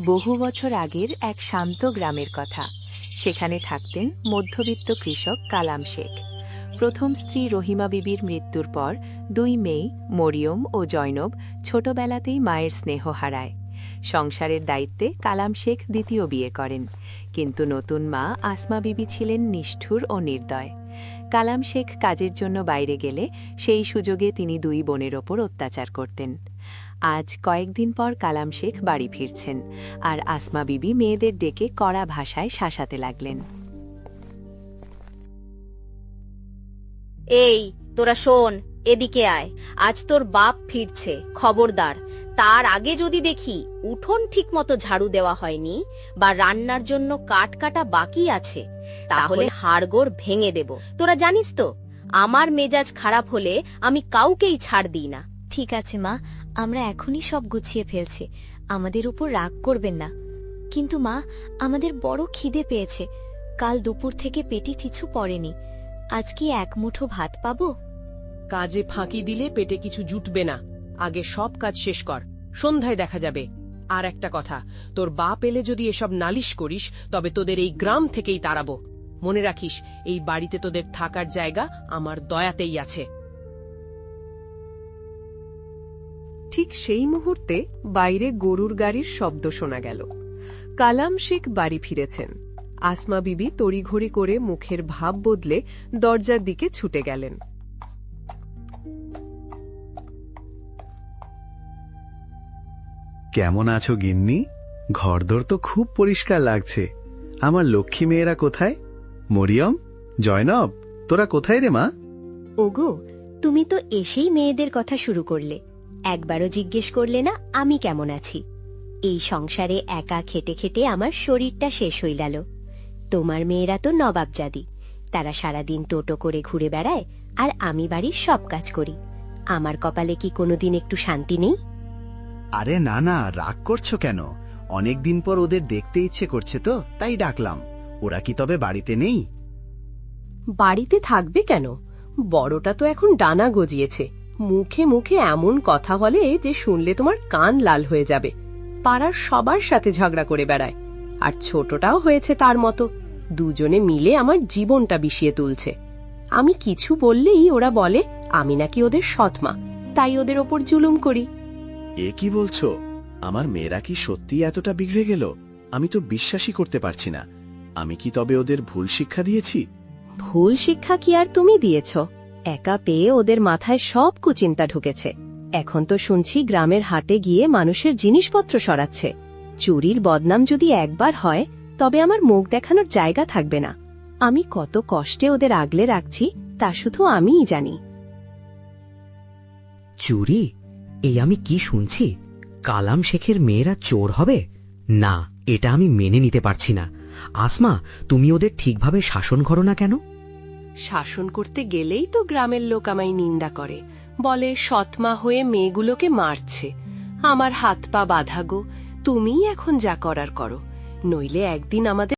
বহু বছর আগের এক শান্ত গ্রামের কথা। সেখানে থাকতেন মধ্যবিত্ত কৃষক কালাম শেখ। প্রথম স্ত্রী রহিমা বিবির মৃত্যুর পর দুই মেয়ে মরিয়ম ও জয়নব ছোটবেলাতেই মায়ের স্নেহ হারায়। সংসারের দায়িত্বে কালাম শেখ দ্বিতীয় বিয়ে করেন, কিন্তু নতুন মা আসমা বিবি ছিলেন নিষ্ঠুর ও নির্দয়। কালাম শেখ কাজের জন্য বাইরে গেলে সেই সুযোগে তিনি দুই বোনের ওপর অত্যাচার করতেন। আজ কয়েকদিন পর কালাম শেখ বাড়ি ফিরছেন, আর আসমা বিবি মেয়েদের ডেকে কড়া ভাষায় শাসাতে লাগলেন। এই তোরা শোন, এদিকে আয়। আজ তোর বাপ ফিরছে, খবরদার। তার আগে যদি দেখি উঠোন ঠিক মতো ঝাড়ু দেওয়া হয়নি বা রান্নার জন্য কাঠ কাটা বাকি আছে, তাহলে হাড়গোড় ভেঙে দেব। তোরা জানিস তো, আমার মেজাজ খারাপ হলে আমি কাউকেই ছাড় দিই না। ঠিক আছে মা, আমরা এখনই সব গুছিয়ে ফেলছি, আমাদের উপর রাগ করবেন না। কিন্তু মা, আমাদের বড় খিদে পেয়েছে। কাল দুপুর থেকে পেটে কিছু পড়েনি। আজ কি এক মুঠো ভাত পাবো? কাজে ফাঁকি দিলে পেটে কিছু জুটবে না। আগে সব কাজ শেষ কর, সন্ধ্যায় দেখা যাবে। আর একটা কথা, তোর বাপ এলে যদি এসব নালিশ করিস, তবে তোদের এই গ্রাম থেকেই তাড়াবো। মনে রাখিস, এই বাড়িতে তোদের থাকার জায়গা আমার দয়াতেই আছে। ঠিক সেই মুহূর্তে বাইরে গরুর গাড়ির শব্দ শোনা গেল। কালাম শেখ বাড়ি ফিরেছেন। আসমা বিবি তড়িঘড়ি করে মুখের ভাব বদলে দরজার দিকে ছুটে গেলেন। কেমন আছো গিন্নি? ঘরদোর তো খুব পরিষ্কার লাগছে। আমার লক্ষ্মী মেয়েরা কোথায়? মরিয়ম, জয়নব, তোরা কোথায় রে মা? ওগো, তুমি তো এসেই মেয়েদের কথা শুরু করলে। একবারও জিজ্ঞেস করলে না আমি কেমন আছি। এই সংসারে একা খেটে খেটে আমার শরীরটা শেষ হয়ে গেল। তোমার মেয়েরা তো নবাবজাদি, তারা সারাদিন টোটো করে ঘুরে বেড়ায়, আর আমি বাড়ির সব কাজ করি। আমার কপালে কি কোনোদিন একটু শান্তি নেই? আরে না না, রাগ করছো কেন? অনেকদিন পর ওদের দেখতে ইচ্ছে করছে তো, তাই ডাকলাম। ওরা কি তবে বাড়িতে নেই? বাড়িতে থাকবে কেন? বড়টা তো এখন ডানা গজিয়েছে, মুখে মুখে এমন কথা বলে যে শুনলে তোমার কান লাল হয়ে যাবে। পাড়ার সবার সাথে ঝগড়া করে বেড়ায়। আর ছোটটাও হয়েছে তার মতো। দুজনে মিলে আমার জীবনটা বিষিয়ে তুলছে। আমি কিছু বললেই ওরা বলে আমি নাকি ওদের সৎমা, তাই ওদের ওপর জুলুম করি। এ কি বলছো? আমার মেয়েরা কি সত্যি এতটা বিগড়ে গেল? আমি তো বিশ্বাসই করতে পারছি না। আমি কি তবে ওদের ভুল শিক্ষা দিয়েছি? ভুল শিক্ষা কি আর তুমি দিয়েছ? একা পেয়ে ওদের মাথায় সব কুচিন্তা ঢুকেছে। এখন তো শুনছি গ্রামের হাটে গিয়ে মানুষের জিনিসপত্র সরাচ্ছে। চুরির বদনাম যদি একবার হয়, তবে আমার মুখ দেখানোর জায়গা থাকবে না। আমি কত কষ্টে ওদের আগলে রাখছি তা শুধু আমিই জানি। চুরি? এই আমি কি শুনছি? কালাম শেখের মেয়েরা চোর হবে? না, এটা আমি মেনে নিতে পারছি না। আসমা, তুমি ওদের ঠিকভাবে শাসন করো না কেন? শাসন করতে গেলেই তো গ্রামের লোক আমায় নিন্দা করে, বলে সৎমা হয়ে মেয়েগুলোকে মারছে। আমার হাত পা বাঁধা গো, তুমিই এখন যা করার করো, নইলে একদিন আমাদের